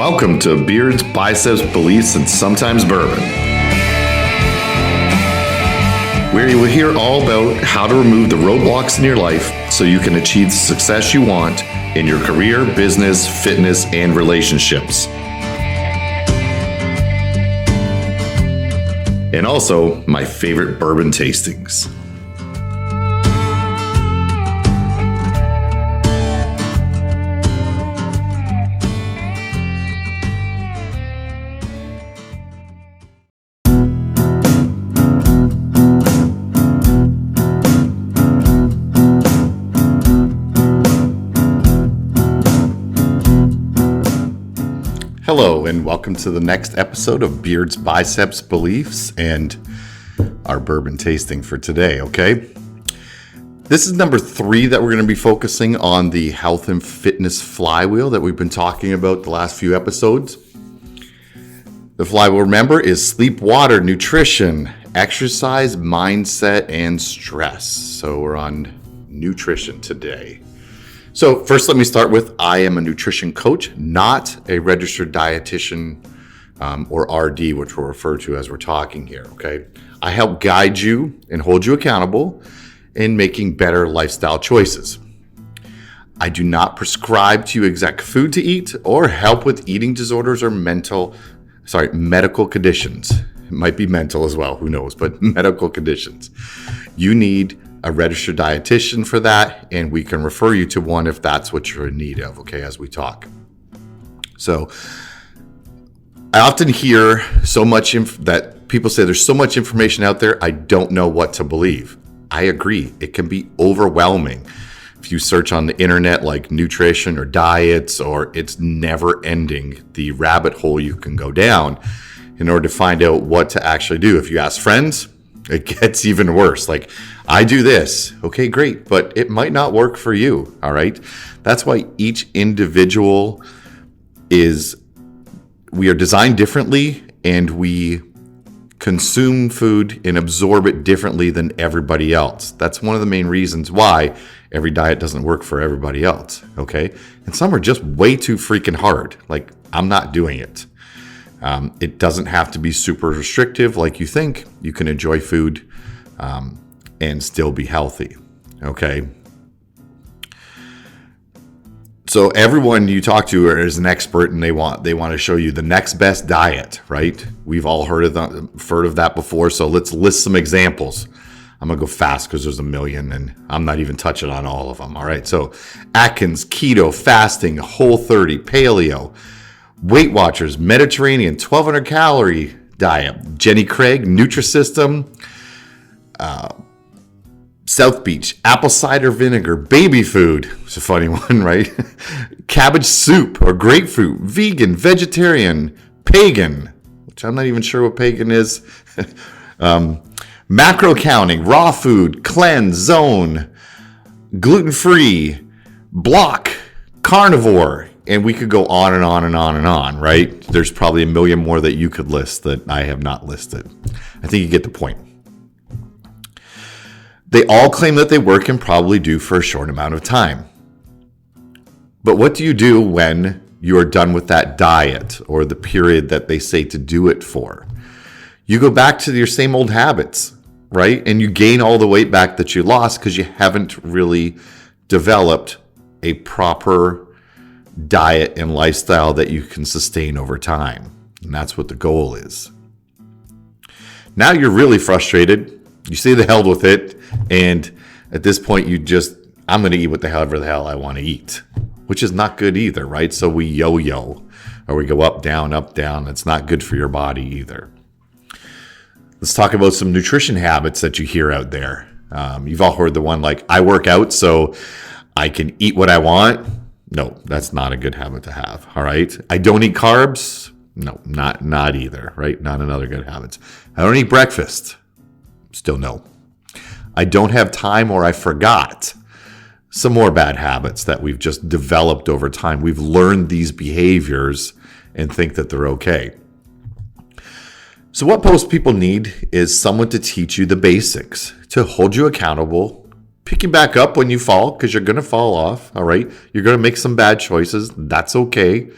Welcome to Beards, Biceps, Beliefs, and Sometimes Bourbon, where you will hear all about how to remove the roadblocks in your life so you can achieve the success you want in your career, business, fitness, and relationships. And also, my favorite bourbon tastings. Hello, and welcome to the next episode of Beards, Biceps, Beliefs, and our bourbon tasting for today, okay? This is number 3 that we're going to be focusing on the health and fitness flywheel that we've been talking about the last few episodes. The flywheel, remember, is sleep, water, nutrition, exercise, mindset, and stress. So we're on nutrition today. So first, let me start with, I am a nutrition coach, not a registered dietitian or RD, which we'll refer to as we're talking here, okay? I help guide you and hold you accountable in making better lifestyle choices. I do not prescribe to you exact food to eat or help with eating disorders or medical conditions. It might be mental as well, who knows, but medical conditions. You need a registered dietitian for that, and we can refer you to one if that's what you're in need of, okay, as we talk. So I often hear so much that people say there's so much information out there, I don't know what to believe. I agree. It can be overwhelming. If you search on the internet like nutrition or diets, or it's never ending, the rabbit hole you can go down in order to find out what to actually do. If you ask friends, it gets even worse. Like, I do this. Okay, great. But it might not work for you. All right. That's why each individual we are designed differently, and we consume food and absorb it differently than everybody else. That's one of the main reasons why every diet doesn't work for everybody else. Okay. And some are just way too freaking hard. Like, I'm not doing it. It doesn't have to be super restrictive like you think. You can enjoy food and still be healthy, okay? So everyone you talk to is an expert, and they want to show you the next best diet, right? We've all heard of that before, so let's list some examples. I'm going to go fast because there's a million, and I'm not even touching on all of them, all right? So Atkins, keto, fasting, Whole30, paleo, Weight Watchers, Mediterranean, 1,200 calorie diet, Jenny Craig, Nutrisystem, South Beach, apple cider vinegar, baby food. It's a funny one, right? Cabbage soup or grapefruit, vegan, vegetarian, pagan, which I'm not even sure what pagan is. Macro counting, raw food, cleanse, zone, gluten-free, block, carnivore. And we could go on and on and on and on, right? There's probably a million more that you could list that I have not listed. I think you get the point. They all claim that they work and probably do for a short amount of time. But what do you do when you are done with that diet or the period that they say to do it for? You go back to your same old habits, right? And you gain all the weight back that you lost because you haven't really developed a proper diet and lifestyle that you can sustain over time. And that's what the goal is. Now you're really frustrated. You say the hell with it. And at this point, I'm going to eat whatever the hell I want to eat, which is not good either, right? So we yo-yo, or we go up, down, up, down. It's not good for your body either. Let's talk about some nutrition habits that you hear out there. You've all heard the one like, I work out so I can eat what I want. No, that's not a good habit to have, all right? I don't eat carbs. No, not either, right? Not another good habit. I don't eat breakfast. Still no. I don't have time, or I forgot. Some more bad habits that we've just developed over time. We've learned these behaviors and think that they're okay. So what most people need is someone to teach you the basics, to hold you accountable, pick you back up when you fall, because you're going to fall off, all right? You're going to make some bad choices. That's okay.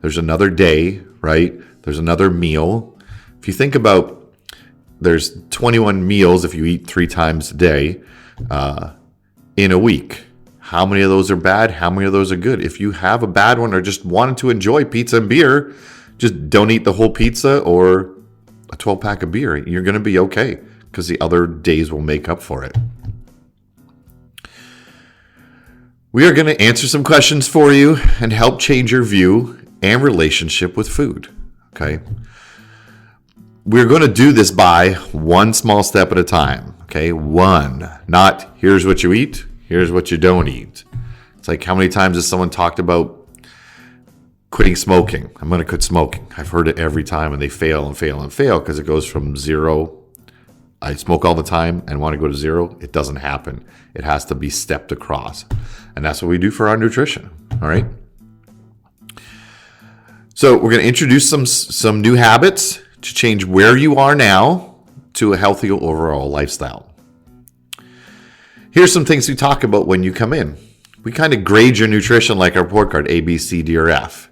There's another day, right? There's another meal. If you think about, there's 21 meals if you eat 3 times a day in a week. How many of those are bad? How many of those are good? If you have a bad one or just wanted to enjoy pizza and beer, just don't eat the whole pizza or a 12-pack of beer. You're going to be okay because the other days will make up for it. We are going to answer some questions for you and help change your view and relationship with food. Okay. We're going to do this by one small step at a time. Okay. One, not here's what you eat, here's what you don't eat. It's like, how many times has someone talked about quitting smoking? I'm going to quit smoking. I've heard it every time, and they fail and fail and fail because it goes from 0. I smoke all the time and want to go to 0. It doesn't happen. It has to be stepped across. And that's what we do for our nutrition. All right. So we're going to introduce some new habits to change where you are now to a healthy overall lifestyle. Here's some things we talk about when you come in. We kind of grade your nutrition like our report card, A, B, C, D, or F.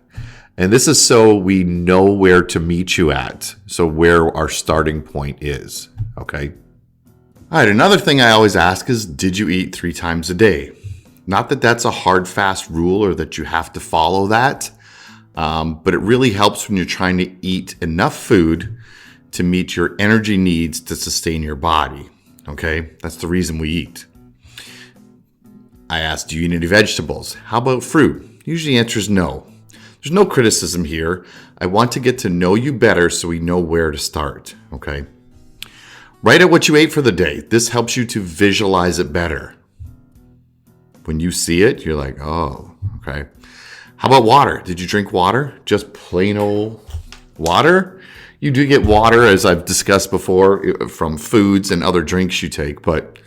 And this is so we know where to meet you at. So where our starting point is. Okay. All right. Another thing I always ask is, did you eat 3 times a day? Not that that's a hard, fast rule or that you have to follow that. But it really helps when you're trying to eat enough food to meet your energy needs to sustain your body. Okay. That's the reason we eat. I asked, do you eat any vegetables? How about fruit? Usually the answer is no. There's no criticism here. I want to get to know you better so we know where to start. Okay. Write out what you ate for the day. This helps you to visualize it better. When you see it, you're like, oh, okay. How about water? Did you drink water? Just plain old water? You do get water, as I've discussed before, from foods and other drinks you take, but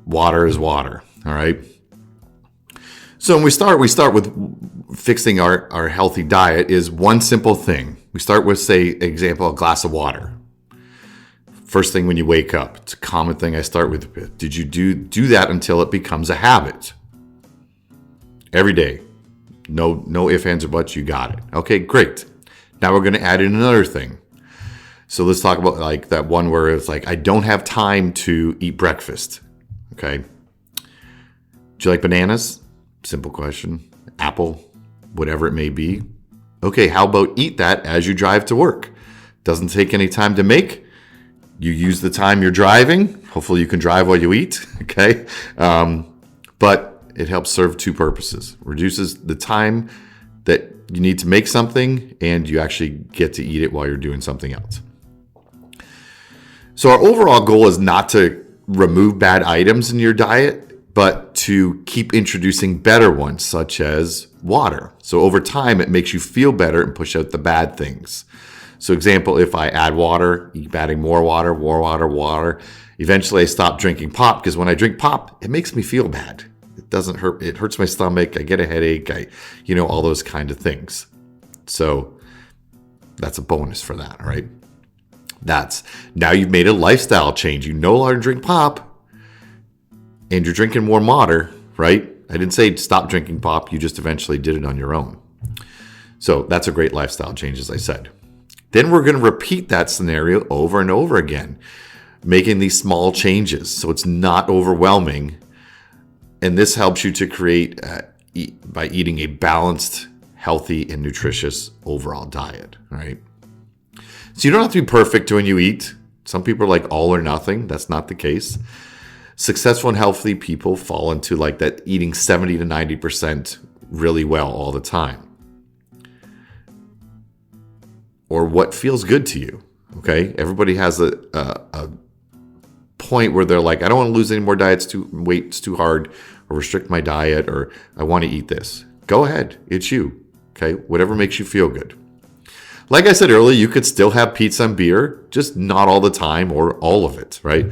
water is water. All right. So when we start with fixing our healthy diet is one simple thing. We start with, say, example, a glass of water. First thing when you wake up. It's a common thing I start with. Did you do that until it becomes a habit? Every day. No ifs, ands, or buts. You got it. Okay, great. Now we're going to add in another thing. So let's talk about like that one where it's like, I don't have time to eat breakfast. Okay. Do you like bananas? Simple question. Apple, whatever it may be. Okay, how about eat that as you drive to work? Doesn't take any time to make. You use the time you're driving. Hopefully you can drive while you eat. Okay. But it helps serve 2 purposes. Reduces the time that you need to make something, and you actually get to eat it while you're doing something else. So our overall goal is not to remove bad items in your diet, but to keep introducing better ones, such as water. So over time, it makes you feel better and push out the bad things. So example, if I add water, keep adding more water, eventually I stop drinking pop, because when I drink pop, it makes me feel bad. It doesn't hurt. It hurts my stomach. I get a headache. All those kind of things. So that's a bonus for that. All right. Now you've made a lifestyle change. You no longer drink pop and you're drinking more water, right? I didn't say stop drinking pop. You just eventually did it on your own. So that's a great lifestyle change, as I said. Then we're going to repeat that scenario over and over again, making these small changes so it's not overwhelming. And this helps you to create, by eating a balanced, healthy, and nutritious overall diet, right? So you don't have to be perfect when you eat. Some people are like all or nothing. That's not the case. Successful and healthy people fall into like that eating 70 to 90% really well all the time. Or what feels good to you, okay? Everybody has a point where they're like, I don't want to lose any more weight's too hard, or restrict my diet, or I want to eat this. Go ahead, it's you, okay? Whatever makes you feel good. Like I said earlier, you could still have pizza and beer, just not all the time or all of it, right?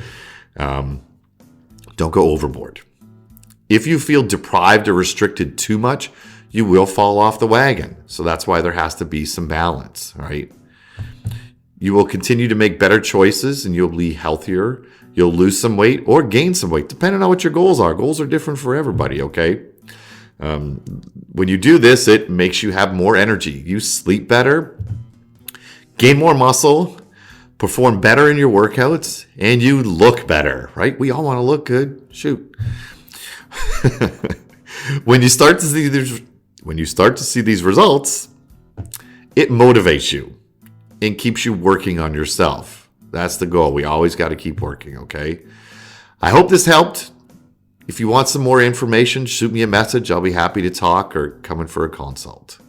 Don't go overboard. If you feel deprived or restricted too much, you will fall off the wagon. So that's why there has to be some balance, right? You will continue to make better choices and you'll be healthier. You'll lose some weight or gain some weight, depending on what your goals are. Goals are different for everybody, okay? When you do this, it makes you have more energy. You sleep better, gain more muscle, perform better in your workouts, and you look better, right? We all want to look good. Shoot. When you start to see these results, it motivates you and keeps you working on yourself. That's the goal. We always got to keep working, okay? I hope this helped. If you want some more information, shoot me a message. I'll be happy to talk or come in for a consult.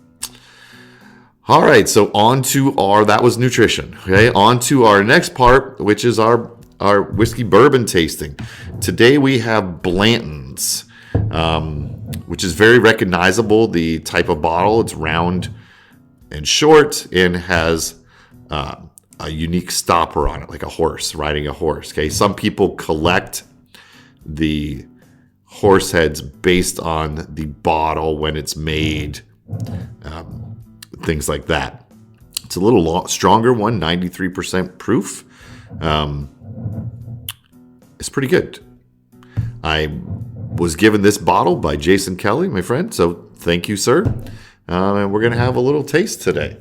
All right, so that was nutrition. Okay, on to our next part, which is our whiskey bourbon tasting. Today we have Blanton's, which is very recognizable. The type of bottle, it's round and short and has a unique stopper on it, like a horse riding a horse. Okay, some people collect the horse heads based on the bottle when it's made, things like that. It's a little stronger one, 93% proof. It's pretty good. I was given this bottle by Jason Kelly, my friend, so thank you, sir. And we're going to have a little taste today.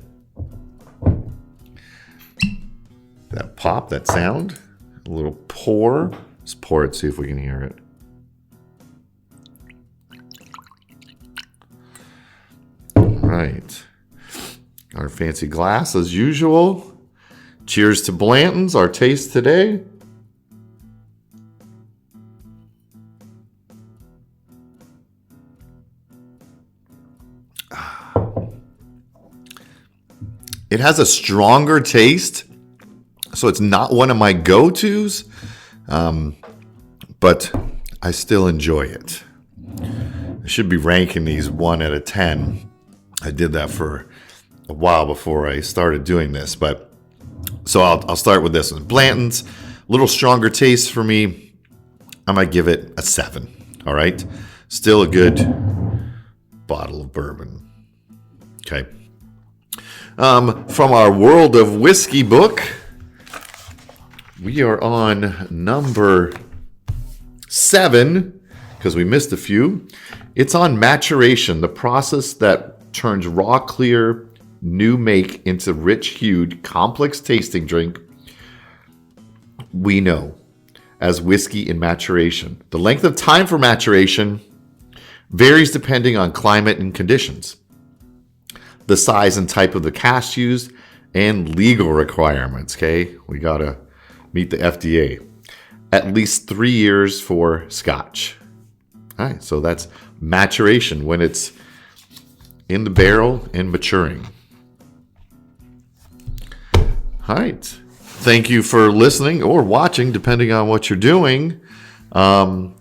That pop, that sound, a little pour. Let's pour it, see if we can hear it. Right. Our fancy glass as usual. Cheers to Blanton's, our taste today. It has a stronger taste, so it's not one of my go-tos, but I still enjoy it. I should be ranking these 1 out of 10. I did that for a while before I started doing this, but so I'll start with this one. Blanton's, a little stronger taste for me. I might give it a 7. All right, still a good bottle of bourbon. Okay. From our World of Whiskey book, we are on number 7 because we missed a few. It's on maturation, the process that turns raw, clear, new make into rich-hued, complex tasting drink we know as whiskey in maturation. The length of time for maturation varies depending on climate and conditions, the size and type of the cask used, and legal requirements. Okay, we gotta meet the FDA. At least 3 years for Scotch. All right, so that's maturation, when it's in the barrel and maturing. All right. Thank you for listening or watching, depending on what you're doing. And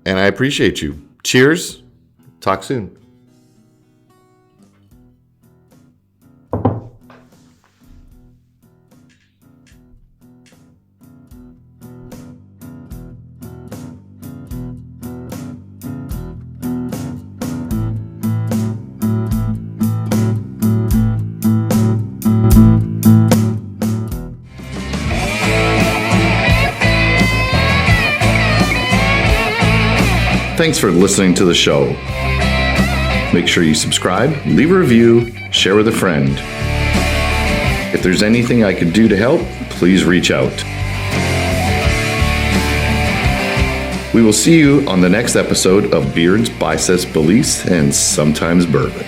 I appreciate you. Cheers. Talk soon. Thanks for listening to the show. Make sure you subscribe, leave a review, share with a friend. If there's anything I could do to help, please reach out. We will see you on the next episode of Beards, Biceps, Beliefs, and Sometimes Bourbon.